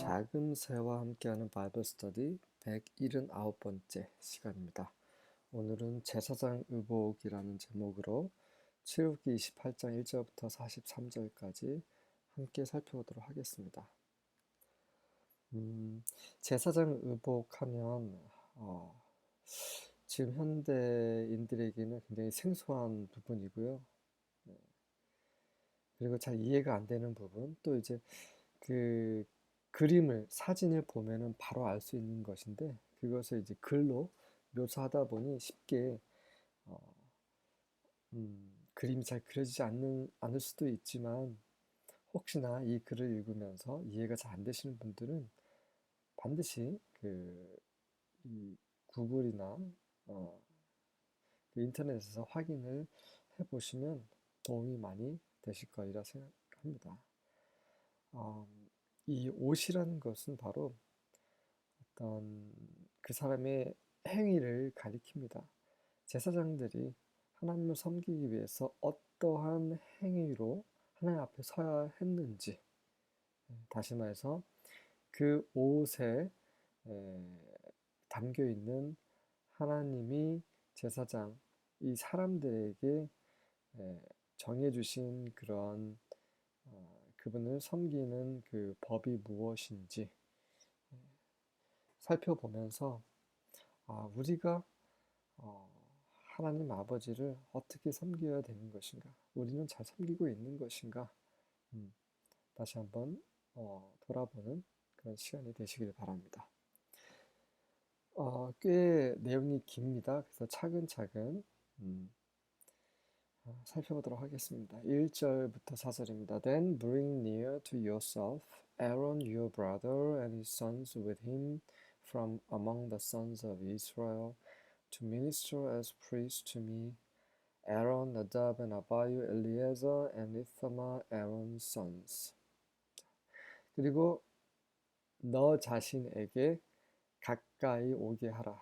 작은 새와 함께하는 바이블 스터디 179번째 시간입니다. 오늘은 제사장 의복이라는 제목으로 출애굽기 28장 1절부터 43절까지 함께 살펴보도록 하겠습니다. 제사장 의복하면 지금 현대인들에게는 굉장히 생소한 부분이고요. 그리고 잘 이해가 안 되는 부분, 또 이제 그 그림을, 사진을 보면은 바로 알 수 있는 것인데, 그것을 이제 글로 묘사하다 보니 쉽게 어, 그림이 잘 그려지지 않을 수도 있지만, 혹시나 이 글을 읽으면서 이해가 잘 안 되시는 분들은 반드시 이 구글이나 어, 그 인터넷에서 확인을 해보시면 도움이 많이 되실 거리라 생각합니다. 어, 이 옷이라는 것은 바로 어떤 그 사람의 행위를 가리킵니다. 제사장들이 하나님을 섬기기 위해서 어떠한 행위로 하나님 앞에 서야 했는지, 다시 말해서 그 옷에 담겨 있는 하나님이 제사장, 이 사람들에게 정해주신 그런 그분을 섬기는 그 법이 무엇인지 살펴보면서 우리가 하나님 아버지를 어떻게 섬겨야 되는 것인가? 우리는 잘 섬기고 있는 것인가? 음, 다시 한번 돌아보는 그런 시간이 되시길 바랍니다. 꽤 내용이 깁니다. 그래서 차근차근 살펴보도록 하겠습니다. 1절부터 4절입니다. Then bring near to yourself Aaron your brother and his sons with him from among the sons of Israel to minister as priests to me. Aaron, Nadab and Abihu, Eleazar and Ithamar, Aaron's sons. 그리고 너 자신에게 가까이 오게 하라.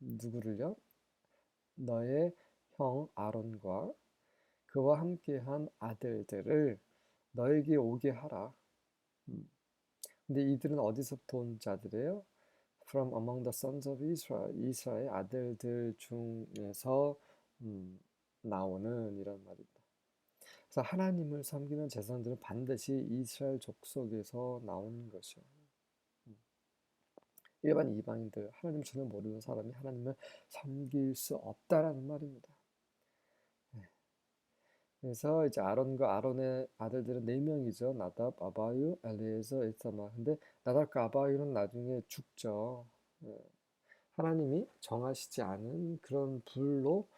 누구를요? 너의 형 아론과 그와 함께한 아들들을 너에게 오게 하라. 근데 이들은 어디서부터 온 자들이에요? From among the sons of Israel. 이스라엘 아들들 중에서 나오는 이런 말입니다. 그래서 하나님을 섬기는 제사장들은 반드시 이스라엘 족속에서 나오는 것이요. 일반 이방인들, 하나님 전혀 모르는 사람이 하나님을 섬길 수 없다라는 말입니다. 그래서 이제 아론과 아론의 아들들은 네 명이죠. 나답, 아바유, 엘리에서, 이타마. 근데 나답과 아바유는 나중에 죽죠. 하나님이 정하시지 않은 그런 불로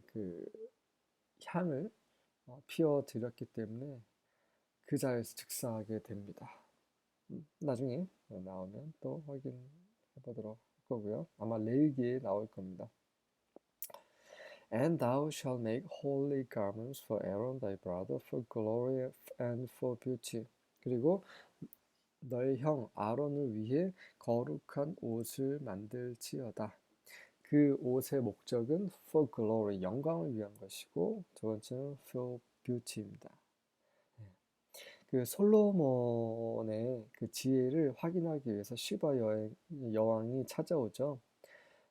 그 향을 피워 드렸기 때문에 그 자리에서 즉사하게 됩니다. 나중에 나오면 또 확인해 보도록 할 거고요. 아마 레위기에 나올 겁니다. And thou shalt make holy garments for Aaron thy brother for glory and for beauty. 그리고 너의 형 아론을 위해 거룩한 옷을 만들지어다. 그 옷의 목적은 for glory, 영광을 위한 것이고, 두 번째는 for beauty입니다. 그 솔로몬의 그 지혜를 확인하기 위해서 시바 여왕이 찾아오죠.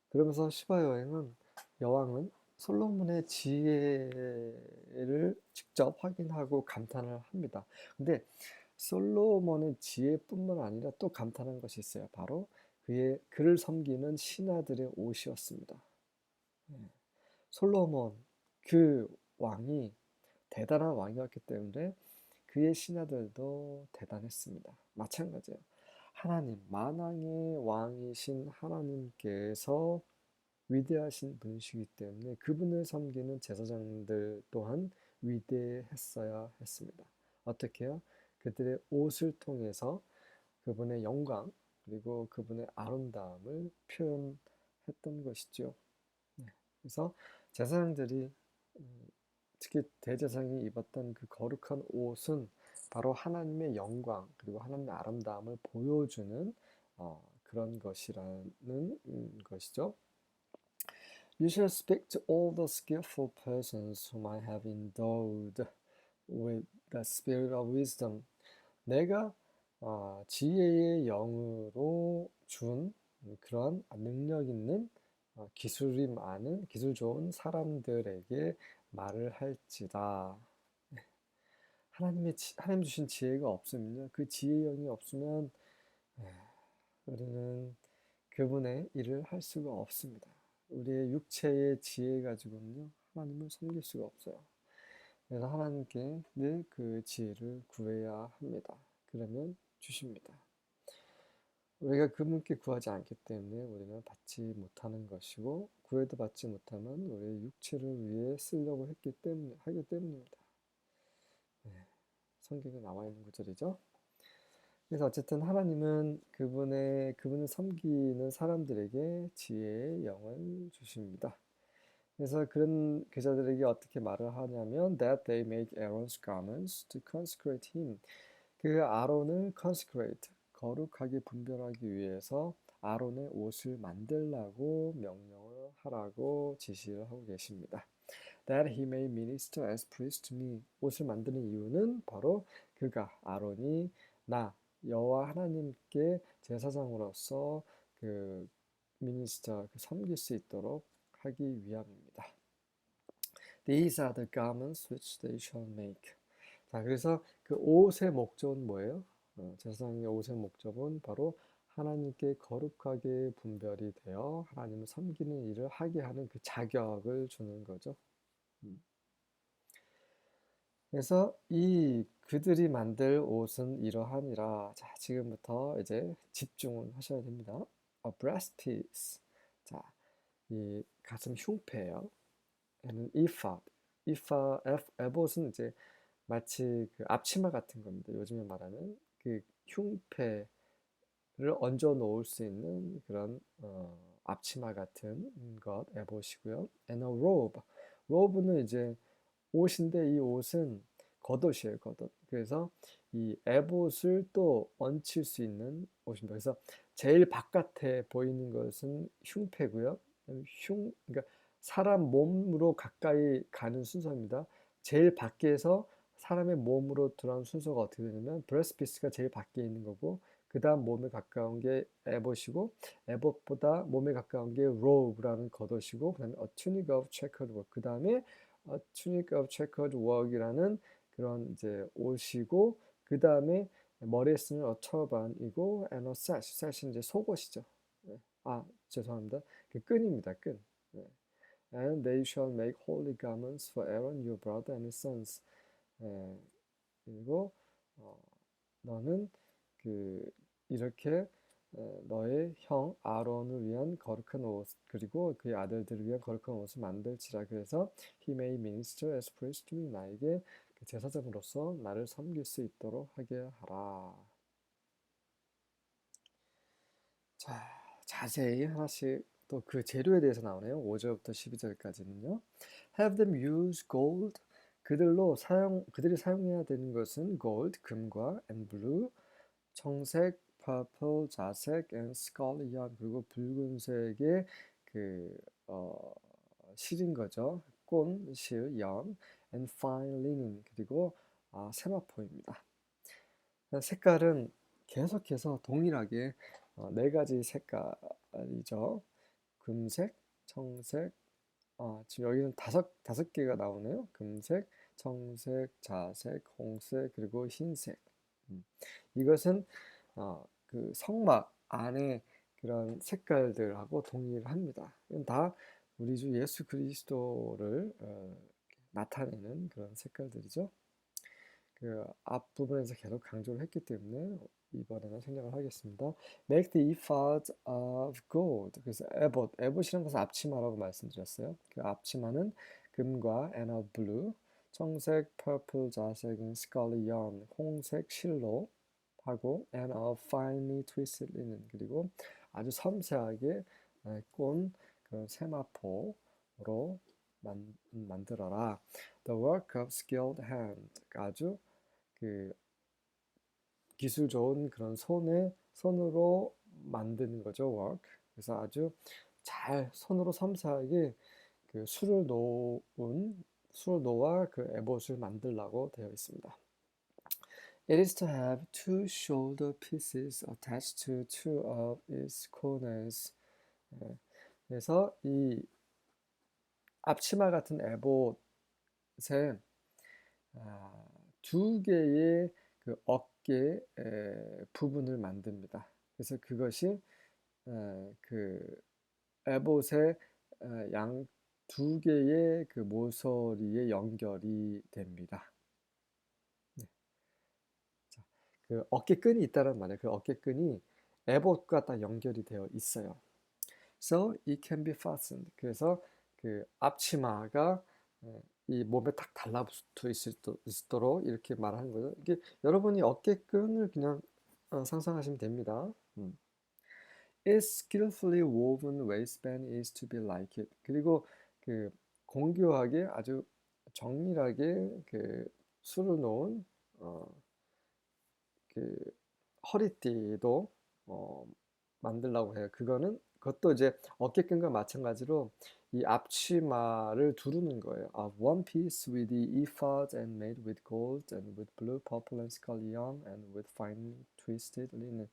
그러면서 시바 여왕은 솔로몬의 지혜를 직접 확인하고 감탄을 합니다. 근데 솔로몬의 지혜뿐만 아니라 또 감탄한 것이 있어요. 바로 그를 섬기는 신하들의 옷이었습니다. 솔로몬 그 왕이 대단한 왕이었기 때문에 그의 신하들도 대단했습니다. 마찬가지예요. 하나님, 만왕의 왕이신 하나님께서 위대하신 분이시기 때문에 그분을 섬기는 제사장들 또한 위대했어야 했습니다. 어떻게요? 그들의 옷을 통해서 그분의 영광 그리고 그분의 아름다움을 표현했던 것이죠. 그래서 제사장들이 특히 대제사장이 입었던 그 거룩한 옷은 바로 하나님의 영광 그리고 하나님의 아름다움을 보여주는 그런 것이라는 것이죠. You shall speak to all the skillful persons whom I have endowed with the spirit of wisdom. 내가 지혜의 영으로 준 그런 능력 있는 기술이 많은 기술 좋은 사람들에게 말을 할지라. 하나님 주신 지혜가 없으면요, 그 지혜의 영이 없으면 우리는 그분의 일을 할 수가 없습니다. 우리의 육체의 지혜 가지고는요, 하나님을 섬길 수가 없어요. 그래서 하나님께 늘 그 지혜를 구해야 합니다. 그러면 주십니다. 우리가 그분께 구하지 않기 때문에 우리는 받지 못하는 것이고, 구해도 받지 못하면 우리의 육체를 위해 쓰려고 하기 때문입니다. 성경에 나와 있는 구절이죠. 그래서 어쨌든 하나님은 그분을 섬기는 사람들에게 지혜의 영을 주십니다. 그래서 그런 제자들에게 어떻게 말을 하냐면 that they make Aaron's garments to consecrate him. 그 아론을 consecrate, 거룩하게 분별하기 위해서 아론의 옷을 만들라고 명령을 하라고 지시를 하고 계십니다. That he may minister as priest to me. 옷을 만드는 이유는 바로 아론이 나 여호와 하나님께 제사장으로서 그 미니스터 섬길 수 있도록 하기 위함입니다. These are the garments which they shall make. 자, 그래서 그 옷의 목적은 뭐예요? 제사장의 옷의 목적은 바로 하나님께 거룩하게 분별이 되어 하나님을 섬기는 일을 하게 하는 그 자격을 주는 거죠. 그래서 그들이 만들 옷은 이러하니라. 자, 지금부터 이제 집중을 하셔야 됩니다. A breastpiece. 자, 이 가슴 흉패예요. 얘는 ephod. 에봇은 이제 마치 그 앞치마 같은 겁니다. 요즘에 말하는 그 흉패를 얹어 놓을 수 있는 그런 앞치마 같은 것 에봇이고요. And a robe. 로브는 이제 옷인데 이 옷은 겉옷이에요, 겉옷. 그래서 이 에봇을 또 얹힐 수 있는 옷입니다. 그래서 제일 바깥에 보이는 것은 흉패고요. 그러니까 사람 몸으로 가까이 가는 순서입니다. 제일 밖에서 사람의 몸으로 들어가는 순서가 어떻게 되냐면 브레스피스가 제일 밖에 있는 거고, 그 다음 몸에 가까운 게 에봇이고, 에봇보다 몸에 가까운 게 로브라는 겉옷이고, 그 다음에 a tunic of checkered work, 그 다음에 a tunic of checkered work이라는 그런 이제 옷이고, 그 다음에 머리에 쓰는 a turban이고, and a sash, sash는 이제 속옷이죠. 죄송합니다. 그 끈입니다, 끈. And they shall make holy garments for Aaron your brother and his sons. 그리고 너는 이렇게 너의 형 아론을 위한 거룩한 옷, 그리고 그의 아들들을 위한 거룩한 옷을 만들지라. 그래서 he may minister as priest to me. 나에게 제사장으로서 나를 섬길 수 있도록 하게 하라. 자, 자세히 하나씩 또 그 재료에 대해서 나오네요. 5절부터 12절까지는요. Have them use gold. 그들이 사용해야 되는 것은 gold, 금과, and blue, 청색, purple, 자색, and scarlet yarn, 그리고 붉은색의 그 실인 거죠. 실, yarn, and fine linen, 그리고 세마포입니다. 색깔은 계속해서 동일하게 네 가지 색깔이죠. 금색, 청색, 지금 여기는 다섯 개가 나오네요. 금색, 청색, 자색, 홍색, 그리고 흰색. 이것은 그 성막 안에 그런 색깔들하고 동일합니다. 이건 다 우리 주 예수 그리스도를 나타내는 그런 색깔들이죠. 그 앞부분에서 계속 강조를 했기 때문에 이번에는 생략을 하겠습니다. Make the ephod of gold. 그래서 에봇이라는 것은 앞치마라고 말씀드렸어요. 그 앞치마는 금과 and of blue, 청색, purple, 자색, scarlet yarn, 홍색 실로 하고 and of finely twisted linen, 그리고 아주 섬세하게 꼰 그런 세마포로 만들어라. The work of skilled hand. 아주 그 기술 좋은 그런 손으로 만드는 거죠, work. 그래서 아주 잘 손으로 섬세하게 그 술을 놓아 그 에봇을 만들라고 되어 있습니다. It is to have two shoulder pieces attached to two of its corners. 예, 그래서 이 앞치마 같은 에봇에 두 개의 그 어깨 부분을 만듭니다. 그래서 그것이 그 에봇의 양 두 개의 그 모서리에 연결이 됩니다. 네. 자, 그 어깨끈이 있다는 말이에요. 그 어깨끈이 에봇과 딱 연결이 되어 있어요. So it can be fastened. 그래서 그 앞치마가 이 몸에 딱 달라붙어 있도록 이렇게 말하는 거죠. 이게 여러분이 어깨끈을 그냥 상상하시면 됩니다. Its skillfully woven waistband is to be like it. 그리고 그 공교하게 아주 정밀하게 그 수를 놓은 그 허리띠도 만들려고 해요. 그것도 이제 어깨끈과 마찬가지로 이 앞치마를 두르는 거예요. One piece with the ephod and made with gold and with blue, purple and scarlet yarn and with finely twisted linen.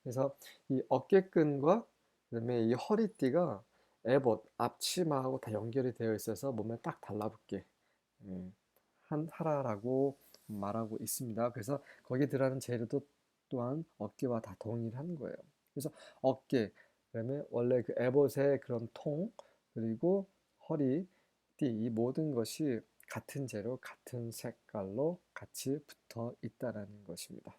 그래서 이 어깨끈과 그다음에 이 허리띠가 에봇 앞치마하고 다 연결이 되어 있어서 몸에 딱 달라붙게 예, 하라라고 말하고 있습니다. 그래서 거기에 들어가는 재료도 또한 어깨와 다 동일한 거예요. 그래서 어깨, 그다음에 원래 그 에봇의 그런 통, 그리고 허리, 띠, 이 모든 것이 같은 재료, 같은 색깔로 같이 붙어 있다라는 것입니다.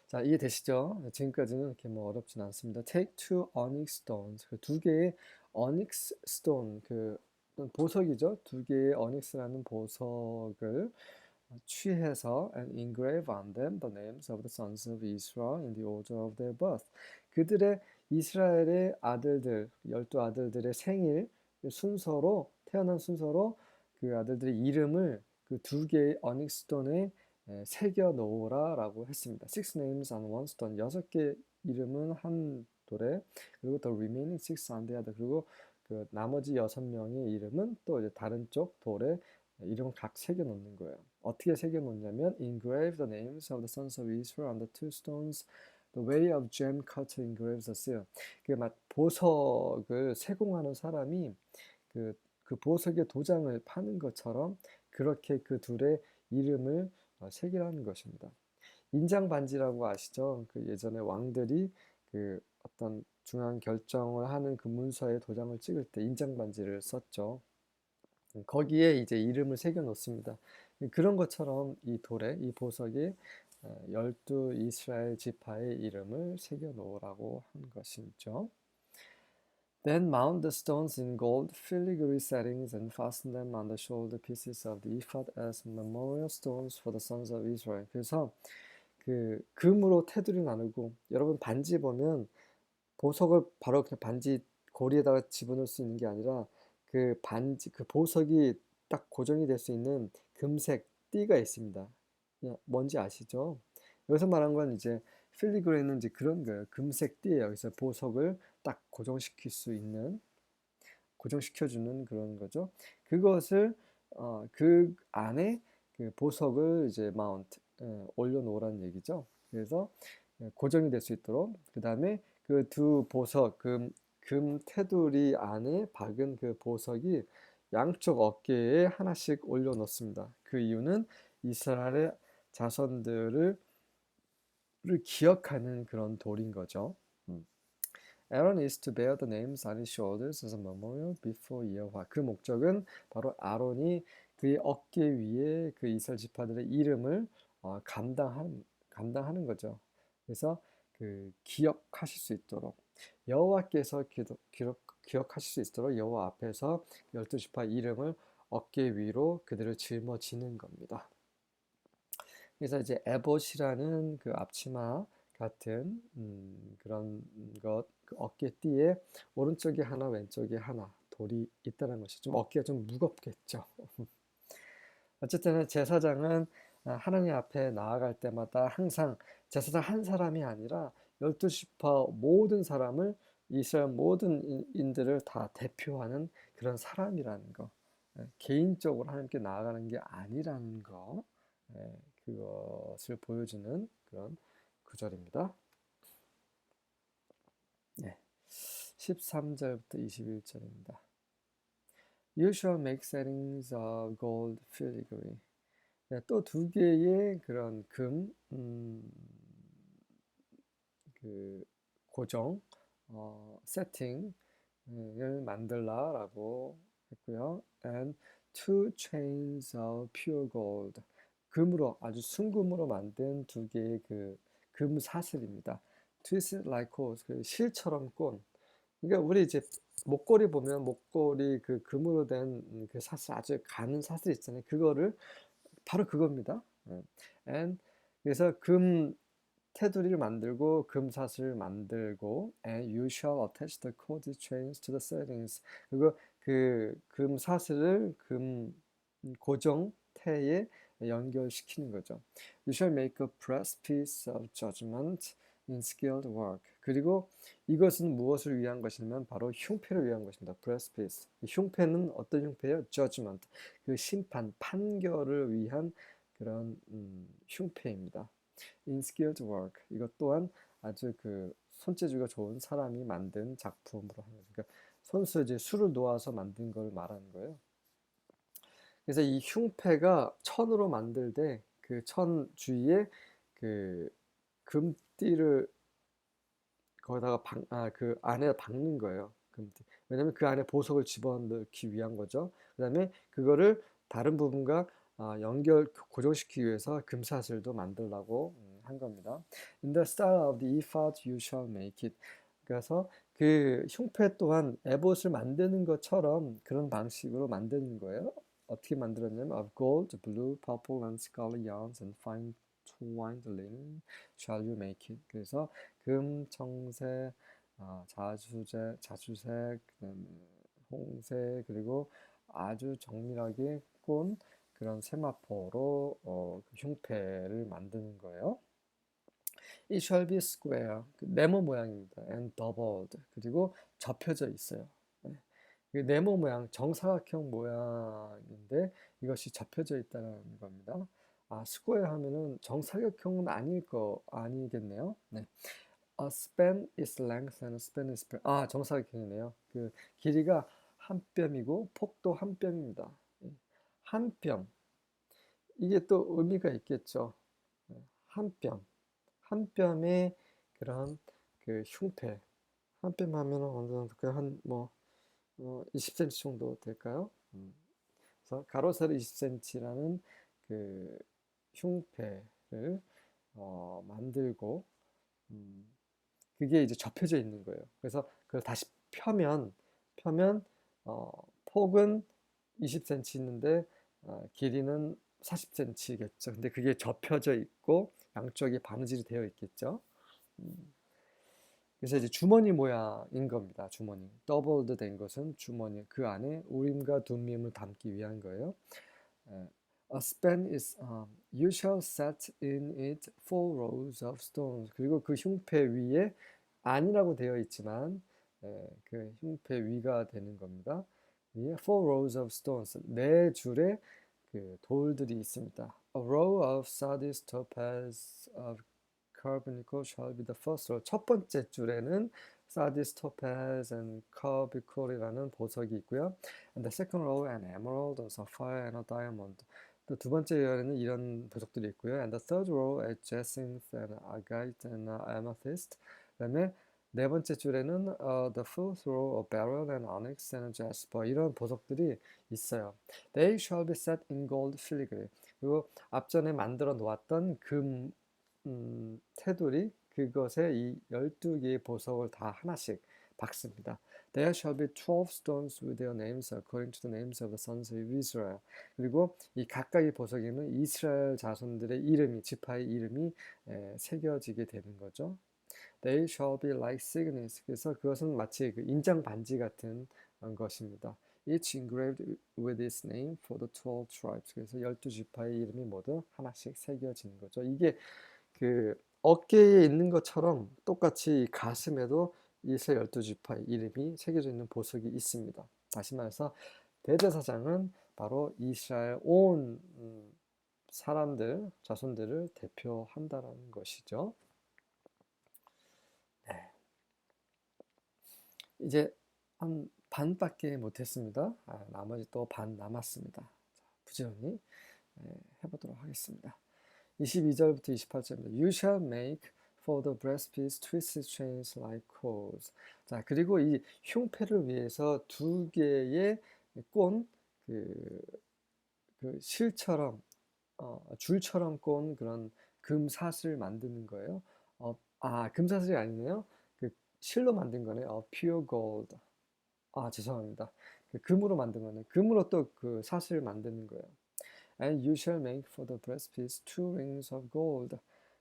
자, 이해되시죠? 지금까지는 이렇게 뭐 어렵진 않습니다. Take two onyx stones. 그 두 개의 onyx stone, 그 보석이죠. 두 개의 onyx라는 보석을 취해서 and engrave on them the names of the sons of Israel in the order of their birth. 그들의 이스라엘의 아들들, 12아들들의 생일 순서로 태어난 순서로 그 아들들의 이름을 그 두 개의 어닉스톤에 새겨 놓으라라고 했습니다. Six names on one stone. 6개 이름은 한 돌에, 그리고 the remaining six on the other. 그리고 그 나머지 6명의 이름은 또 이제 다른 쪽 돌에 이름을 각 새겨 놓는 거예요. 어떻게 새겨 놓냐면 engrave the names of the sons of Israel on the two stones the way of gem cutter engraves the seal. 그 보석을 세공하는 사람이 그 보석의 도장을 파는 것처럼 그렇게 그 둘의 이름을 새기라는 것입니다. 인장 반지라고 아시죠? 그 예전에 왕들이 그 어떤 중요한 결정을 하는 그 문서에 도장을 찍을 때 인장 반지를 썼죠. 거기에 이제 이름을 새겨 놓습니다. 그런 것처럼 이 돌에, 이 보석에 12 이스라엘 지파의 이름을 새겨 놓으라고 한 것이죠. Then mount the stones in gold filigree settings and fasten them on the shoulder pieces of the ephod as memorial stones for the sons of Israel. 그래서 그 금으로 테두리 나누고, 여러분 반지 보면 보석을 바로 그냥 반지 고리에다가 집어넣을 수 있는 게 아니라 그 반지, 그 보석이 딱 고정이 될 수 있는 금색 띠가 있습니다. 뭔지 아시죠? 여기서 말한 건 이제 필리그레이는 이제 그런 거예요. 금색 띠예요. 그래서 보석을 딱 고정시킬 수 있는, 고정시켜주는 그런 거죠. 그것을 그 안에 그 보석을 이제 마운트 올려놓으라는 얘기죠. 그래서 고정이 될 수 있도록, 그 다음에 그 두 보석, 금 테두리 안에 박은 그 보석이 양쪽 어깨에 하나씩 올려놓습니다. 그 이유는 이스라엘의 자손들을 기억하는 그런 돌인 거죠. Aaron is to bear the names on his shoulders as a memorial before 여호와. 그 목적은 바로 아론이 그의 어깨 위에 그 이스라엘 지파들의 이름을 감당하는 거죠. 그래서 그 기억하실 수 있도록 여호와께서 기억하실 수 있도록 여호와 앞에서 12지파 이름을 어깨 위로 그들을 짊어지는 겁니다. 그래서 이제 에봇이라는 그 앞치마 같은 그런 것, 그 어깨띠에 오른쪽에 하나, 왼쪽에 하나 돌이 있다는 것이 좀 어깨가 좀 무겁겠죠. 어쨌든 제사장은 하나님 앞에 나아갈 때마다 항상 제사장 한 사람이 아니라 12지파 모든 사람을, 이스라엘 모든 인들을 다 대표하는 그런 사람이라는 거, 개인적으로 하나님께 나아가는 게 아니라는 거, 그것을 보여주는 그런 구절입니다. 네. 13절부터 21절입니다. You shall make settings of gold filigree. 네, 또 두 개의 그런 그 고정 세팅을 만들라라고 했고요. And two chains of pure gold. 금으로 아주 순금으로 만든 두 개의 그 금 사슬입니다. Twisted like cords. 그 실처럼 꼰. 그러니까 우리 이제 목걸이 보면 목걸이 그 금으로 된 그 사슬 아주 가는 사슬 있잖아요. 그거를 바로 그겁니다. And 그래서 금 테두리를 만들고 금 사슬을 만들고 and you shall attach the cord chains to the settings. 그리고 그 금 사슬을 금 고정 태에 연결시키는 거죠. You shall make a breastpiece of judgment in skilled work. 그리고 이것은 무엇을 위한 것이냐면 바로 흉패를 위한 것입니다. breastpiece. 흉패는 어떤 흉패예요? judgment. 그 심판, 판결을 위한 그런 흉패입니다. In skilled work. 이것 또한 아주 그 손재주가 좋은 사람이 만든 작품으로 하는 거죠. 그러니까 손수 이제 수를 놓아서 만든 걸 말하는 거예요. 그래서 이 흉패가 천으로 만들 때 그 천 주위에 그 금띠를 거기다가 그 안에 박는 거예요. 금띠. 왜냐면 그 안에 보석을 집어넣기 위한 거죠. 그다음에 그거를 다른 부분과 고정시키기 위해서 금사슬도 만들라고 한 겁니다. In the style of the ephod you shall make it. 그래서 그 흉패 또한 에봇을 만드는 것처럼 그런 방식으로 만드는 거예요. 어떻게 만들었냐면 of gold, blue, purple, and scarlet yarns and fine twined linen shall you make it. 그래서 금, 청색, 자주색, 홍색 그리고 아주 정밀하게 꼰 그런 세마포로 그 흉패를 만드는 거예요. It shall be square, 네모 모양입니다. And doubled, 그리고 접혀져 있어요. 네모 모양, 정사각형 모양인데 이것이 접혀져 있다는 겁니다. 스퀘어 하면은 정사각형은 아니겠네요. 네. A span is length and a span is breadth. 정사각형이네요. 그 길이가 한 뼘이고 폭도 한 뼘입니다. 한 뼘. 이게 또 의미가 있겠죠. 한 뼘. 한 뼘의 그런 그 흉패. 한 뼘 하면 어느 정도 한뭐 20cm 정도 될까요? 그래서 가로 세로 20cm라는 그 흉패를 만들고 그게 이제 접혀져 있는 거예요. 그래서 그걸 다시 펴면 폭은 20cm 있는데 길이는 40cm겠죠. 근데 그게 접혀져 있고 양쪽이 바느질이 되어 있겠죠. 그래서 이제 주머니 모양인 겁니다. 주머니. 더블드 된 것은 주머니. 그 안에 우림과 둠밈을 담기 위한 거예요. A span is you shall set in it 4 rows of stones. 그리고 그 흉패 위에 안이라고 되어 있지만 그 흉패 위가 되는 겁니다. 위에 4 rows of stones. 네 줄의 그 돌들이 있습니다. A row of sardius, topaz, of carbuncle shall be the first row. 첫 번째 줄에는 sardius, topaz, and carbuncle이라는 보석이 있고요. And the second row, an emerald, a sapphire, and a diamond. 또 두 번째 열에는 이런 보석들이 있고요. And the third row, a jacinth, and agate, and amethyst. 그다음에 네 번째 줄에는 the fourth row, a beryl, and onyx, and jasper. 이런 보석들이 있어요. They shall be set in gold filigree. 그리고 앞전에 만들어 놓았던 금 테두리 그것에 이 12개의 보석을 다 하나씩 박습니다. There shall be 12 stones with their names according to the names of the sons of Israel. 그리고 이 각각의 보석에는 이스라엘 자손들의 이름이 지파의 이름이 새겨지게 되는 거죠. They shall be like signets. 그래서 그것은 마치 그 인장 반지 같은 것입니다. Each engraved with its name for the 12 tribes. 그래서 12지파의 이름이 모두 하나씩 새겨지는 거죠. 이게 그 어깨에 있는 것처럼 똑같이 가슴에도 이스라엘 12지파의 이름이 새겨져 있는 보석이 있습니다. 다시 말해서 대제사장은 바로 이스라엘 온 사람들, 자손들을 대표한다라는 것이죠. 네. 이제 한 반밖에 못했습니다. 나머지 또 반 남았습니다. 자, 부지런히 해보도록 하겠습니다. 22절부터 28절입니다. You shall make for the breastpiece twisted chains like cords. 자, 그리고 이 흉패를 위해서 두 개의 꼰, 그, 그 실처럼, 줄처럼 꼰 그런 금사슬 만드는 거예요. 금사슬이 아니네요. 그 실로 만든 거네요. pure gold. 죄송합니다. 그 금으로 만든 거네. 금으로 또 그 사슬 만드는 거예요. And you shall make for the breastpiece two rings of gold.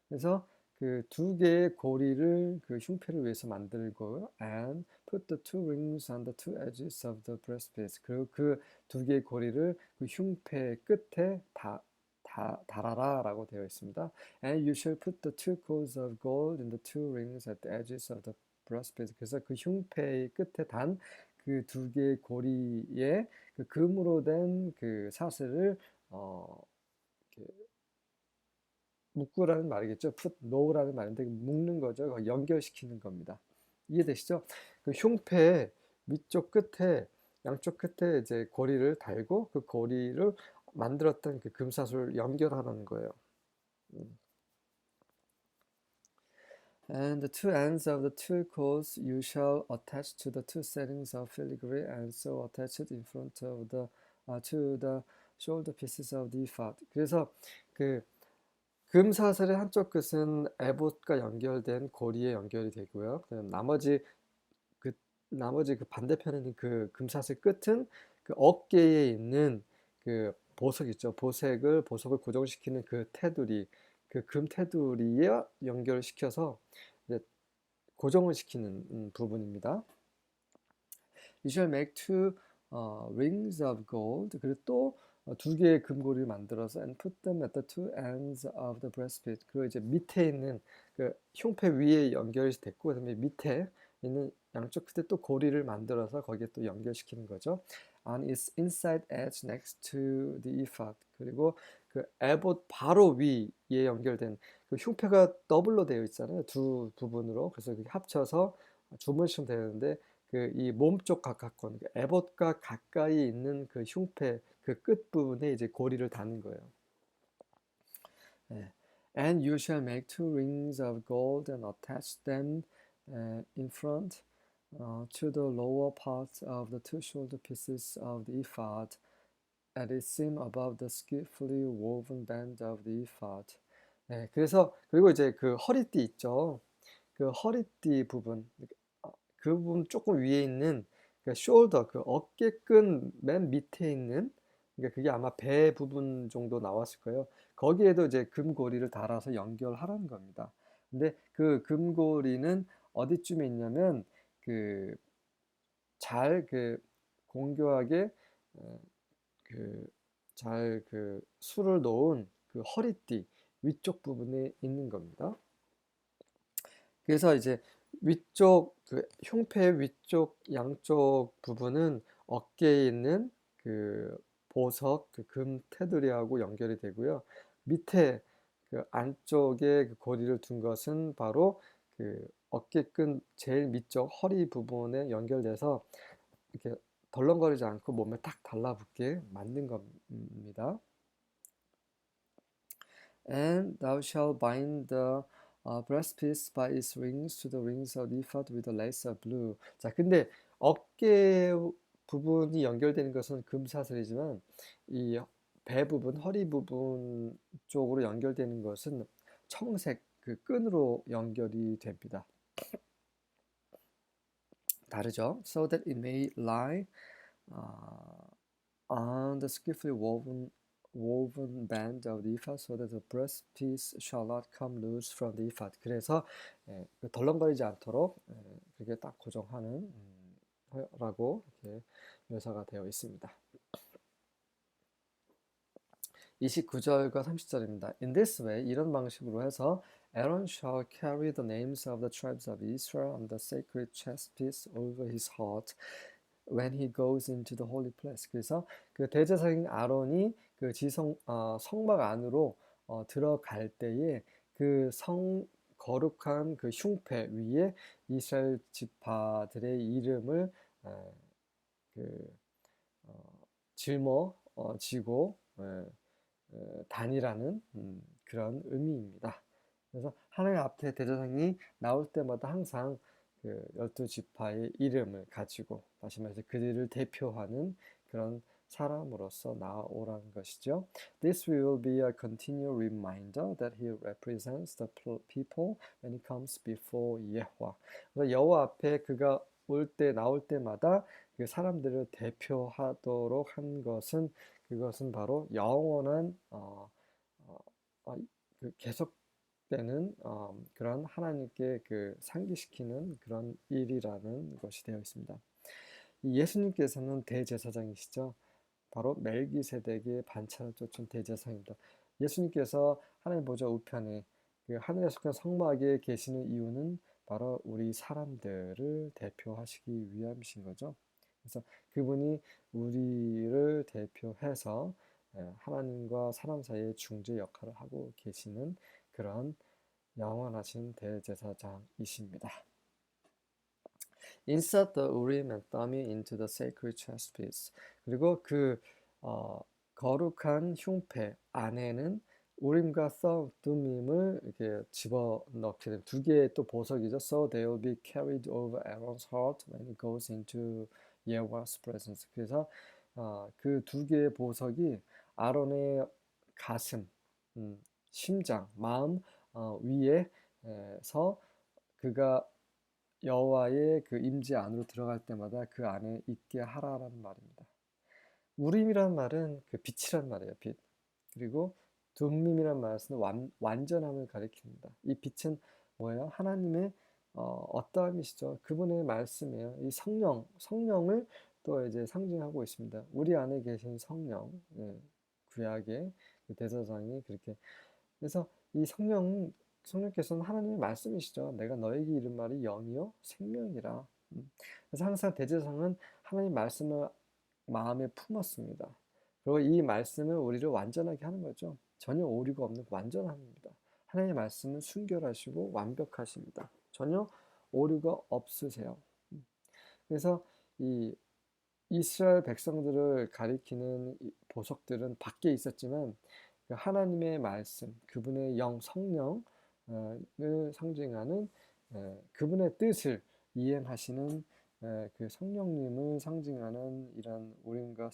그래서 그 두 개의 고리를 그 흉패를 위해서 만들고 and put the two rings on the two edges of the breastpiece. 그리고 그 두 개의 고리를 그 흉패 끝에 달아라라고 되어 있습니다. And you shall put the two cords of gold in the two rings at the edges of the breastpiece. 그래서 그 흉패의 끝에 단 그 두 개의 고리에 그 금으로 된 그 사슬을 어, 묶으라는 말이겠죠. put, 놓으라는 말인데 묶는 거죠. 연결시키는 겁니다. 이해되시죠? 그 흉패 위쪽 끝에 양쪽 끝에 이제 고리를 달고 그 고리를 만들었던 그 금사슬을 연결하라는 거예요. And the two ends of the two cords you shall attach to the two settings of filigree, and so attach it in front of the to the shoulder pieces of the ephod. 그래서 그 금사슬의 한쪽 끝은 에봇과 연결된 고리에 연결이 되고요. 그다음 나머지 그 반대편에 있는 그 금사슬 끝은 그 어깨에 있는 그 보석 있죠. 보석을 고정시키는 그 테두리, 그 금 테두리에 연결시켜서 이제 고정을 시키는 부분입니다. You shall make two rings of gold. 그리고 또 두 개의 금고리를 만들어서 and put them at the two ends of the breastplate. 그리고 이제 밑에 있는 그 흉패 위에 연결이 됐고 그다음에 밑에 있는 양쪽 끝에 또 고리를 만들어서 거기에 또 연결시키는 거죠. On its inside edge next to the ephod. 그리고 그 에봇 바로 위에 연결된 그 흉패가 더블로 되어 있잖아요. 두 부분으로. 그래서 합쳐서 주문시면 되는데 그 이 몸쪽 각각권, 에봇과 가까이 있는 그 흉패 그 끝 부분에 이제 고리를 다는 거예요. 네. And you shall make two rings of gold and attach them in front to the lower part of the two shoulder pieces of the ephod at its seam above the skillfully woven band of the ephod. 네, 그래서 그리고 이제 그 허리띠 있죠. 그 허리띠 부분, 그 부분 조금 위에 있는 그 숄더, 그 어깨끈 맨 밑에 있는 그러니까 그게 아마 배 부분 정도 나왔을 거예요. 거기에도 이제 금고리를 달아서 연결하라는 겁니다. 근데 그 금고리는 어디쯤에 있냐면 그 잘 그 공교하게 잘 그 술을 놓은 그 허리띠 위쪽 부분에 있는 겁니다. 그래서 이제 위쪽 그 흉패 위쪽 양쪽 부분은 어깨에 있는 그 보석 그 금 테두리하고 연결이 되고요. 밑에 그 안쪽에 그 고리를 둔 것은 바로 그 어깨끈 제일 밑쪽 허리 부분에 연결돼서 이렇게 덜렁거리지 않고 몸에 딱 달라붙게 만든 겁니다. And thou shalt bind the breastpiece by its rings to the rings of the ephod with a lace of blue. 자, 근데 어깨 부분이 연결되는 것은 금사슬이지만 이 배 부분, 허리 부분 쪽으로 연결되는 것은 청색 그 끈으로 연결이 됩니다. 다르죠? So that it may lie on the skillfully woven band of the ephod, so that the breastpiece shall not come loose from the ephod. 그래서 덜렁거리지 않도록 그렇게 딱 고정하는 라고 이렇게 묘사가 되어 있습니다. 29절과 30절입니다. In this way, 이런 방식으로 해서 Aaron shall carry the names of the tribes of Israel on the sacred chest piece over his heart. when he goes into the holy place. 그래서 그 대제사장인 아론이 그 성막 안으로 들어갈 때에 그 거룩한 그 흉패 위에 이스라엘 지파들의 이름을 그 짊어지고 다니라는 그런 의미입니다. 그래서 하나님 앞에 대제사장이 나올 때마다 항상 그 12지파의 이름을 가지고 다시 말해서 그들을 대표하는 그런 사람으로서 나오라는 것이죠. This will be a continual reminder that he represents the people when he comes before 여호와. 여호와 앞에 그가 나올 때마다 그 사람들을 대표하도록 한 것은 그것은 바로 영원한 그 계속되는 그런 하나님께 그 상기시키는 그런 일이라는 것이 되어 있습니다. 예수님께서는 대제사장이시죠. 바로 멜기세덱의 반차를 쫓은 대제사장입니다. 예수님께서 하나님 보좌 우편에 그 하늘에 속한 성막에 계시는 이유는 바로 우리 사람들을 대표하시기 위함이신 거죠. 그래서 그분이 우리를 대표해서 하나님과 사람 사이의 중재 역할을 하고 계시는 그런 영원하신 대제사장이십니다. Insert the Urim and Thummim into the sacred chest piece. 그리고 그 거룩한 흉패 안에는 우림과 둠밈을 이렇게 집어넣게 됩니다. 두 개의 또 보석이죠. So they will be carried over Aaron's heart when he goes into Yahweh's presence. 그래서 그 두 개의 보석이 아론의 가슴, 심장, 마음 위에서 그가 여호와의 그 임재 안으로 들어갈 때마다 그 안에 있게 하라라는 말입니다. 우림이란 말은 그 빛이란 말이에요. 빛. 그리고 둠밈이란 말은 완전함을 가리킵니다. 이 빛은 뭐예요? 하나님의 어떠함이시죠? 그분의 말씀이에요. 이 성령을 또 이제 상징하고 있습니다. 우리 안에 계신 성령, 구약의 그 대제사장이 그렇게. 그래서 이 성령께서는 하나님의 말씀이시죠. 내가 너에게 이른 말이 영이요 생명이라. 그래서 항상 대제사장은 하나님 말씀을 마음에 품었습니다. 그리고 이 말씀은 우리를 완전하게 하는 거죠. 전혀 오류가 없는 완전함입니다. 하나님의 말씀은 순결하시고 완벽하십니다. 전혀 오류가 없으세요. 그래서 이 이스라엘 백성들을 가리키는 보석들은 밖에 있었지만 하나님의 말씀, 그분의 영, 성령을 상징하는 그분의 뜻을 이행하시는 그 성령님을 상징하는 이런 우림과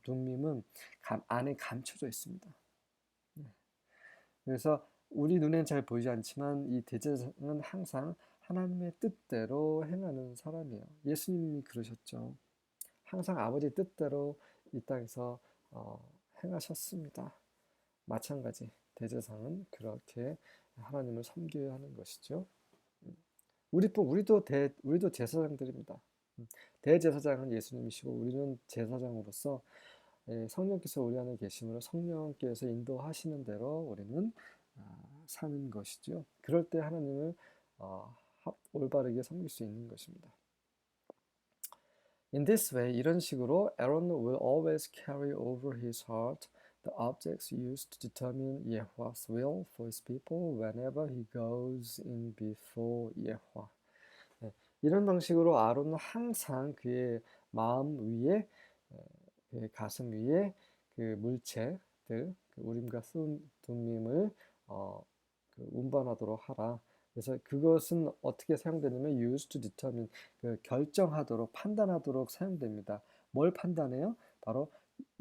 둠밈은 안에 감춰져 있습니다. 그래서 우리 눈엔 잘 보이지 않지만 이 대제사장은 항상 하나님의 뜻대로 행하는 사람이에요. 예수님이 그러셨죠. 항상 아버지 뜻대로 이 땅에서 행하셨습니다. 마찬가지 대제사장은 그렇게 하나님을 섬겨야 하는 것이죠. 우리도 제사장들입니다. 대제사장은 예수님이시고 우리는 제사장으로서 성령께서 우리 안에 계심으로 성령께서 인도하시는 대로 우리는 사는 것이죠. 그럴 때 하나님을 올바르게 섬길 수 있는 것입니다. In this way, 이런 식으로 Aaron will always carry over his heart the objects used to determine Yahweh's will for his people whenever he goes in before Yahweh. 이런 방식으로 아론은 항상 그의 마음 위에, 그의 가슴 위에 그 물체들, 그 우림과 둠밈을 운반하도록 하라. 그래서 그것은 어떻게 사용되냐면 used to determine, 그 결정하도록, 판단하도록 사용됩니다. 뭘 판단해요? 바로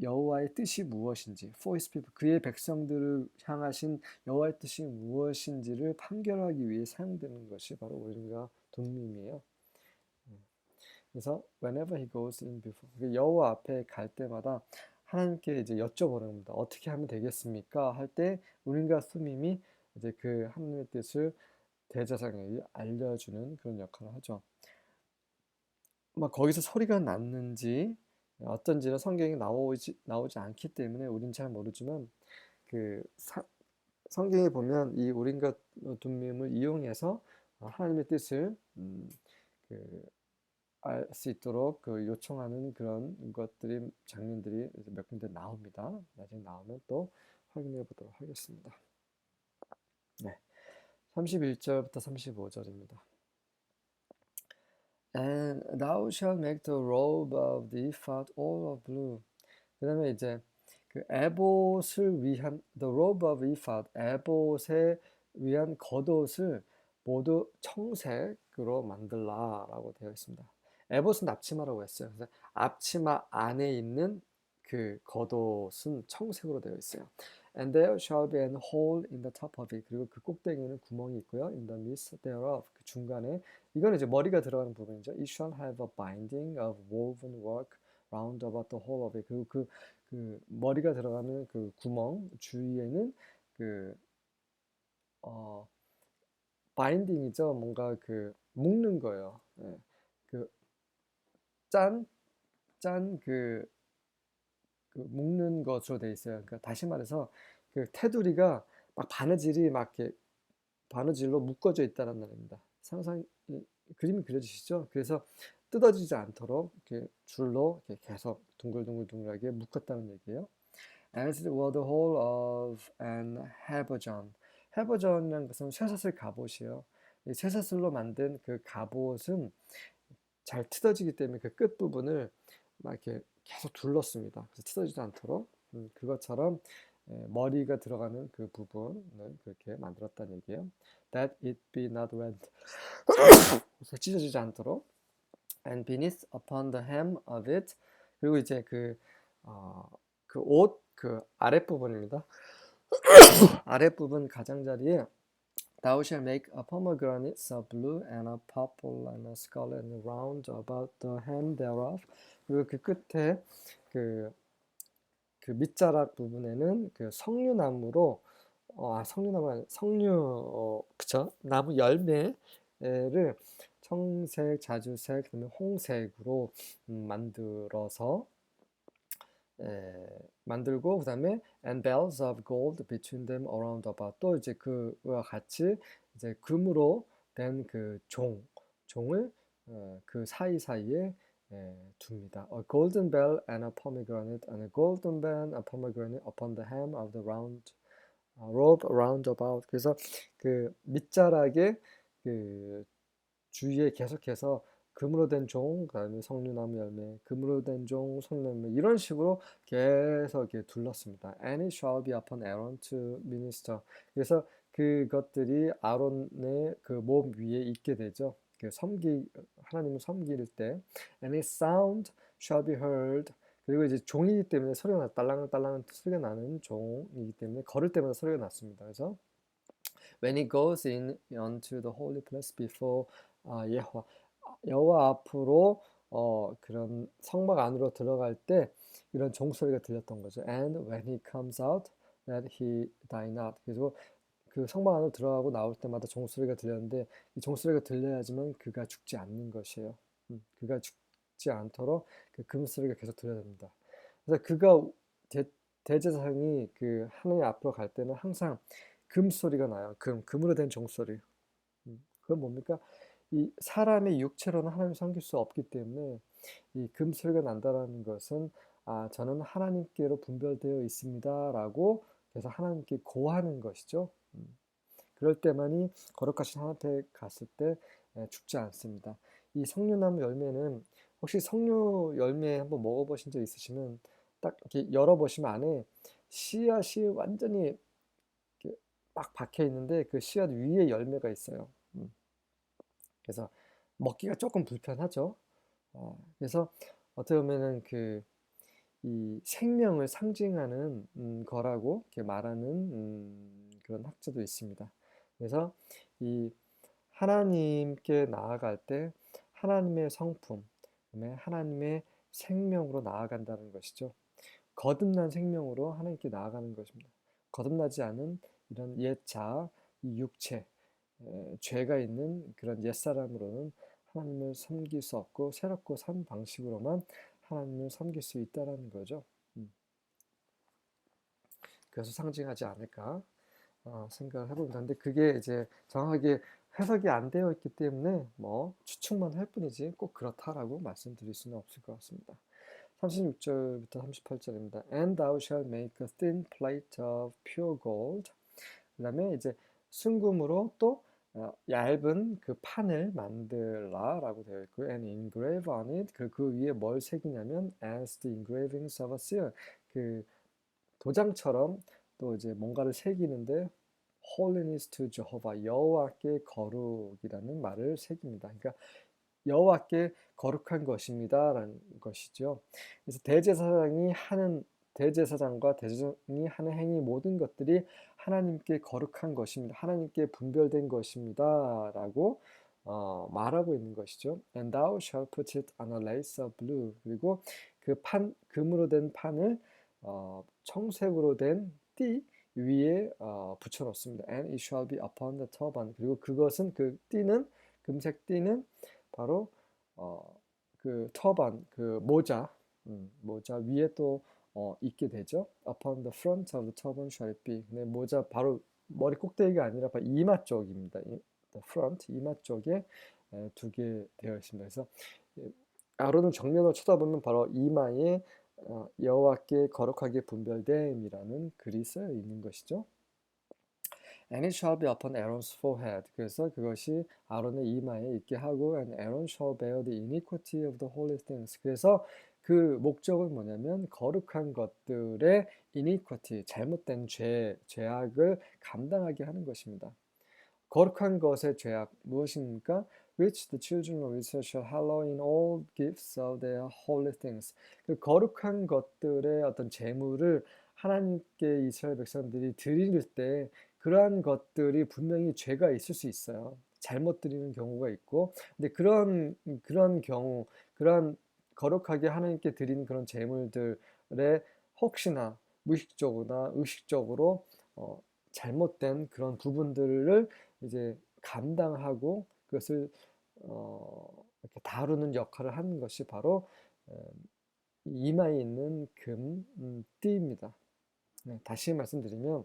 여호와의 뜻이 무엇인지, for his people, 그의 백성들을 향하신 여호와의 뜻이 무엇인지를 판결하기 위해 사용되는 것이 바로 우림과 둠밈이에요. 그래서 whenever he goes in before, 여호와 앞에 갈 때마다 하나님께 이제 여쭤보는 겁니다. 어떻게 하면 되겠습니까? 할 때 우림과 둠밈이 이제 그 하나님의 뜻을 대제사장에게 알려주는 그런 역할을 하죠. 막 거기서 소리가 났는지 어떤지는 성경에 나오지 않기 때문에 우린 잘 모르지만 그 성경에 보면 이 우림과 둠밈을 이용해서 하나님의 뜻을 알 수 있도록 그 요청하는 그런 것들이 장면들이 몇 군데 나옵니다. 나중에 나오면 또 확인해 보도록 하겠습니다. 네, 31절부터 35절입니다. And thou shalt make the robe of the ephod all of blue. 그 다음에 이제 그 에봇을 위한 the robe of ephod, 에봇에 위한 겉옷을 모두 청색으로 만들라라고 되어 있습니다. 에봇은 앞치마라고 했어요. 그래서 앞치마 안에 있는 그 겉옷은 청색으로 되어 있어요. And there shall be an hole in the top of it. 그리고 그 꼭대기에는 구멍이 있고요. In the midst thereof. 그 중간에 이거는 이제 머리가 들어가는 부분이죠. It shall have a binding of woven work round about the whole of it. 그리고 그 머리가 들어가는 그 구멍 주위에는 그 바인딩이죠. 뭔가 그 묶는 거예요. 예. 그 그 묶는 것으로 돼 있어요. 그러니까 다시 말해서 그 테두리가 막 바느질이 막 이렇게 바느질로 묶어져 있다는 말입니다. 그림이 그려지시죠? 그래서 뜯어지지 않도록 이렇게 줄로 이렇게 계속 둥글둥글둥글하게 묶었다는 얘기예요. As it were the whole of an habergeon. habergeon이라는 것은 쇠사슬 갑옷이에요. 이 쇠사슬로 만든 그 갑옷은 잘 뜯어지기 때문에 그 끝부분을 막 이렇게 계속 둘렀습니다. 그래서 뜯어지지 않도록 그것처럼 머리가 들어가는 그 부분을 그렇게 만들었다는 얘기예요. That it be not rent. 그래서 찢어지지 않도록. And beneath upon the hem of it. 그리고 이제 그 옷 그 아랫부분입니다. 아랫부분 가장자리에 Thou shalt make a pomegranate of blue and a purple and a scarlet and round about the hem thereof. 그리고 그 끝에 그, 그 밑자락 부분에는 그 석류나무로 그쵸? 나무 열매를 청색, 자주색, 그다음에 홍색으로 만들어서 만들고 그다음에 and bells of gold between them around about 또 이제 그와 같이 이제 금으로 된 그 종을 그 사이사이에 둡니다. A golden bell and a pomegranate and a golden bell and a pomegranate upon the hem of the round robe round about. 그래서 그 밑자락에 그 주위에 계속해서 금으로 된 종, 그다음에 석류나무 열매, 금으로 된 종, 석류나무 열매 이런 식으로 계속 이렇게 둘렀습니다. And it shall be upon Aaron to minister. 그래서 그것들이 아론의 그 몸 위에 있게 되죠. 그 하나님을 섬길 때, and his sound shall be heard. 그리고 이제 종이기 때문에 소리가 딸랑딸랑 소리가 나는 종이기 때문에 걸을 때마다 소리가 났습니다. 그래서 when he goes in unto the holy place before 여호와 앞으로 그런 성막 안으로 들어갈 때 이런 종소리가 들렸던 거죠. And when he comes out, that he die not. 그래서 그 성막 안으로 들어가고 나올 때마다 종소리가 들렸는데 이 종소리가 들려야지만 그가 죽지 않는 것이에요. 그가 죽지 않도록 그 금소리가 계속 들려야 됩니다. 그래서 그가 대제사장이 그 하나님 앞으로 갈 때는 항상 금소리가 나요. 금으로 된 종소리. 그건 뭡니까? 이 사람의 육체로는 하나님 섬길 수 없기 때문에 이 금소리가 난다라는 것은 저는 하나님께로 분별되어 있습니다라고 그래서 하나님께 고하는 것이죠. 그럴 때만이 거룩하신 하나님 앞에 갔을 때 죽지 않습니다. 이 석류나무 열매는 혹시 석류 열매 한번 먹어보신 적 있으시면 딱 이렇게 열어보시면 안에 씨앗이 완전히 이렇게 막 박혀 있는데 그 씨앗 위에 열매가 있어요. 그래서 먹기가 조금 불편하죠. 그래서 어떻게 보면은 이 생명을 상징하는 거라고 이렇게 말하는 그런 학자도 있습니다. 그래서 이 하나님께 나아갈 때 하나님의 성품, 그다음에 하나님의 생명으로 나아간다는 것이죠. 거듭난 생명으로 하나님께 나아가는 것입니다. 거듭나지 않은 이런 옛 자아, 이 육체, 죄가 있는 그런 옛사람으로는 하나님을 섬길 수 없고 새롭고 산 방식으로만 하나님을 섬길 수 있다는 거죠. 그래서 상징하지 않을까 생각을 해봅니다. 근데 그게 이제 정확하게 해석이 안 되어 있기 때문에 뭐 추측만 할 뿐이지 꼭 그렇다라고 말씀드릴 수는 없을 것 같습니다. 36절부터 38절입니다. And thou shalt make a thin plate of pure gold. 그 다음에 이제 순금으로 또 얇은 그 판을 만들라라고 되어 있고요. And engrave on it. 그 위에 뭘 새기냐면 as the engravings of a seal. 그 도장처럼 또 이제 뭔가를 새기는데 holiness to Jehovah, 여호와께 거룩이라는 말을 새깁니다. 그러니까 여호와께 거룩한 것입니다라는 것이죠. 그래서 대제사장과 대제사장이 하는 행위 모든 것들이 하나님께 거룩한 것입니다. 하나님께 분별된 것입니다라고 말하고 있는 것이죠. And thou shalt put it on a lace of blue. 그리고 그 금으로 된 판을 청색으로 된 띠 위에 붙여 놓습니다. And it shall be upon the turban. 그리고 그것은 그 띠는 금색 띠는 바로 그 터반, 그 모자 위에 또 있게 되죠. Upon the front of the turban shall it be. 근데 모자 바로 머리 꼭대기가 아니라 바로 이마 쪽입니다. The front, 이마 쪽에 두게 되어 있습니다. 그래서 아론은 정면으로 쳐다보면 바로 이마에 여호와께 거룩하게 분별됨이라는 글이 쓰여 있는 것이죠. And it shall be upon Aaron's forehead. 그래서 그것이 아론의 이마에 있게 하고 and Aaron shall bear the iniquity of the holy things. 그래서 그 목적은 뭐냐면 거룩한 것들의 iniquity, 잘못된 죄악을 감당하게 하는 것입니다. 거룩한 것의 죄악 무엇입니까? Which the children of Israel shall hallow in all gifts of their holy things. 그 거룩한 것들의 어떤 제물을 하나님께 이스라엘 백성들이 드릴 때 그러한 것들이 분명히 죄가 있을 수 있어요. 잘못 드리는 경우가 있고, 근데 그런 경우, 그런 거룩하게 하나님께 드린 그런 제물들에 혹시나 무의식적으로나 의식적으로 잘못된 그런 부분들을 이제 감당하고 그것을 이렇게 다루는 역할을 하는 것이 바로 이마에 있는 띠입니다. 네, 다시 말씀드리면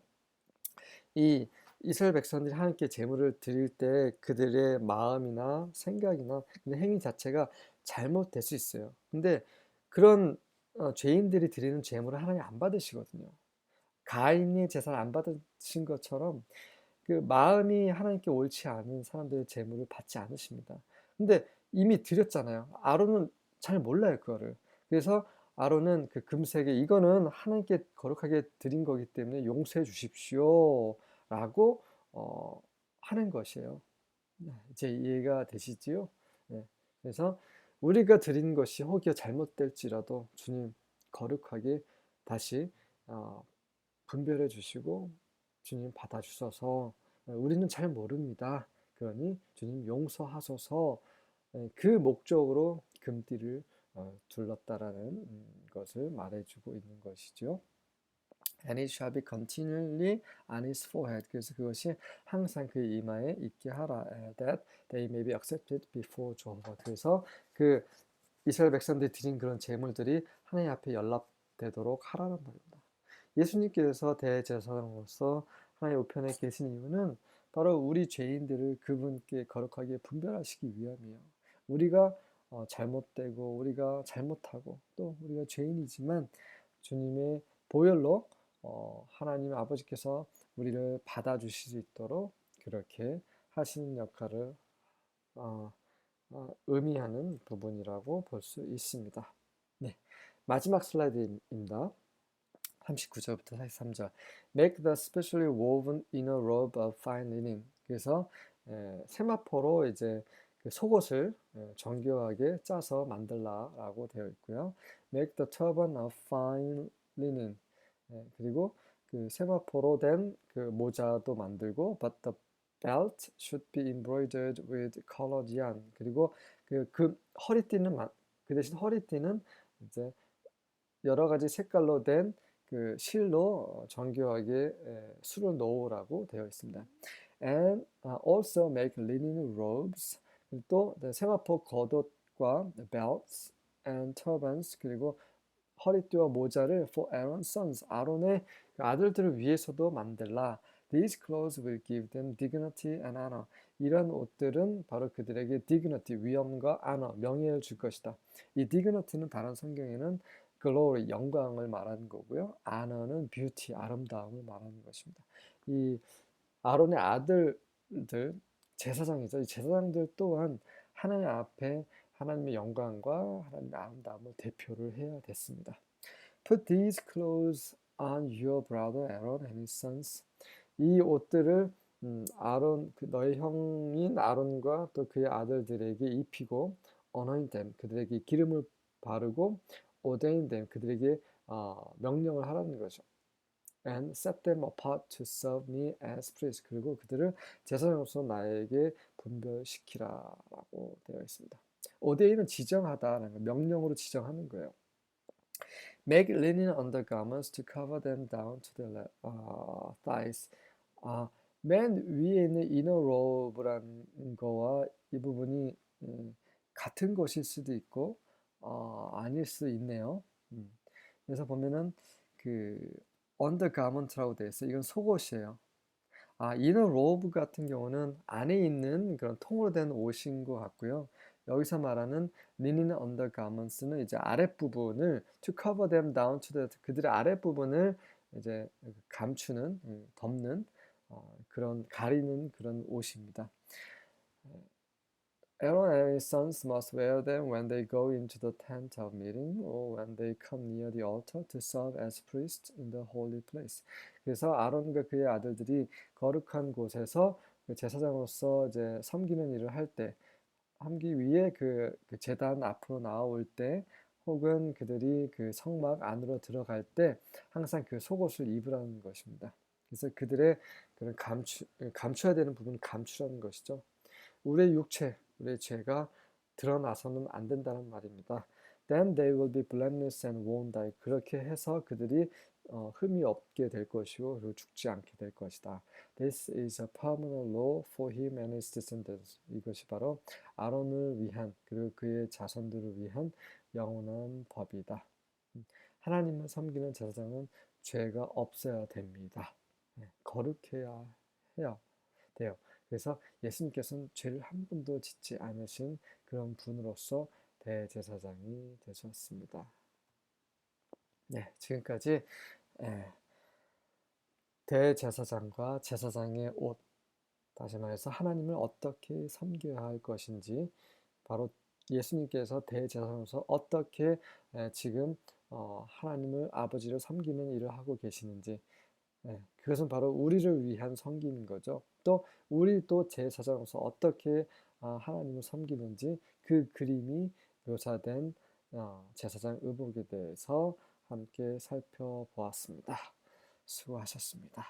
이 이스라엘 백성들이 하나님께 제물을 드릴 때 그들의 마음이나 생각이나 행위 자체가 잘못될 수 있어요. 근데 그런 죄인들이 드리는 제물을 하나님 안 받으시거든요. 가인이 제사를 안 받으신 것처럼 그 마음이 하나님께 옳지 않은 사람들의 제물을 받지 않으십니다. 근데 이미 드렸잖아요. 아론은 잘 몰라요, 그거를. 그래서 아론은 그 금색에 이거는 하나님께 거룩하게 드린 거기 때문에 용서해 주십시오. 라고 하는 것이에요. 이제 이해가 되시지요? 네. 그래서 우리가 드린 것이 혹여 잘못될지라도 주님 거룩하게 다시 분별해 주시고 주님 받아주셔서 우리는 잘 모릅니다. 그러니 주님 용서하소서 그 목적으로 금띠를 둘렀다라는 것을 말해주고 있는 것이죠. And it shall be continually on his forehead. 그래서 그것이 항상 그 이마에 있게 하라. That they may be accepted before Jehovah. 그래서 그 이스라엘 백성들이 드린 그런 제물들이 하나님 앞에 연락되도록 하라는 말입니다. 예수님께서 대제사장으로서 하나님 우편에 계신 이유는 바로 우리 죄인들을 그분께 거룩하게 분별하시기 위함이에요. 우리가 잘못되고 우리가 잘못하고 또 우리가 죄인이지만 주님의 보혈로 하나님 아버지께서 우리를 받아주실 수 있도록 그렇게 하시는 역할을 의미하는 부분이라고 볼 수 있습니다. 네, 마지막 슬라이드입니다. 39절부터 43절. Make the specially woven inner robe of fine linen. 그래서 세마포로 이제 그 속옷을 정교하게 짜서 만들라라고 되어 있고요. Make the turban of fine linen. 그리고 그 세마포로 된 그 모자도 만들고 but the belt should be embroidered with colored yarn. 그리고 그 허리띠는 그 대신 허리띠는 이제 여러 가지 색깔로 된 그 실로 정교하게 수를 놓으라고 되어 있습니다. And also make linen robes. 또 세마포 겉옷과 belts and turbans 그리고 허리띠와 모자를 for Aaron's sons. 아론의 아들들을 위해서도 만들라. These clothes will give them dignity and honor. 이런 옷들은 바로 그들에게 dignity, 위엄과 honor, 명예를 줄 것이다. 이 dignity는 다른 성경에는 glory, 영광을 말하는 거고요. honor는 beauty, 아름다움을 말하는 것입니다. 이 아론의 아들들, 제사장이죠. 이 제사장들 또한 하나님 앞에 하나님의 영광과 하나님의 아름다움을 대표를 해야 됐습니다. Put these clothes on your brother Aaron and his sons. 이 옷들을 아론, 너의 형인 아론과 또 그의 아들들에게 입히고 anoint them, 그들에게 기름을 바르고 ordain them, 그들에게 명령을 하라는 거죠. And set them apart to serve me as priests. 그리고 그들을 제사장으로서 나에게 분별시키라라고 되어 있습니다. ordain은 지정하다라는 명령으로 지정하는 거예요. Make linen undergarments to cover them down to the thighs. 맨 위에 있는 inner robe라는 거와 이 부분이 같은 것일 수도 있고 아닐 수 있네요. 그래서 보면은 그 undergarment라고 되어 있어요. 이건 속옷이에요. inner robe 같은 경우는 안에 있는 그런 통으로 된 옷인 것 같고요. 여기서 말하는 linen undergarments는 이제 아랫부분을 to cover them down to the 그들의 아랫부분을 이제 감추는, 덮는 그런 가리는 그런 옷입니다. Aaron and his sons must wear them when they go into the tent of meeting or when they come near the altar to serve as priests in the holy place. 그래서 아론과 그의 아들들이 거룩한 곳에서 제사장으로서 이제 섬기는 일을 할 때, 함기 위해 그 제단 앞으로 나올 때, 혹은 그들이 그 성막 안으로 들어갈 때 항상 그 속옷을 입으라는 것입니다. 그래서 그들의 그런 감춰야 되는 부분을 감추라는 것이죠. 우리의 육체, 우리의 죄가 드러나서는 안 된다는 말입니다. Then they will be blameless and won't die. 그렇게 해서 그들이 흠이 없게 될 것이고 그리고 죽지 않게 될 것이다. This is a permanent law for him and his descendants. 이것이 바로 아론을 위한 그리고 그의 자손들을 위한 영원한 법이다. 하나님을 섬기는 제사장은 죄가 없어야 됩니다. 거룩해야 해요. 돼요. 그래서 예수님께서는 죄를 한 번도 짓지 않으신 그런 분으로서 대제사장이 되셨습니다. 네, 지금까지 대제사장과 제사장의 옷, 다시 말해서 하나님을 어떻게 섬겨야 할 것인지, 바로 예수님께서 대제사장으로서 어떻게 지금 하나님을 아버지를 섬기는 일을 하고 계시는지, 그것은 바로 우리를 위한 섬김인 거죠. 또 우리 또 제사장으로서 어떻게 하나님을 섬기는지 그 그림이 묘사된 제사장 의복에 대해서 함께 살펴보았습니다. 수고하셨습니다.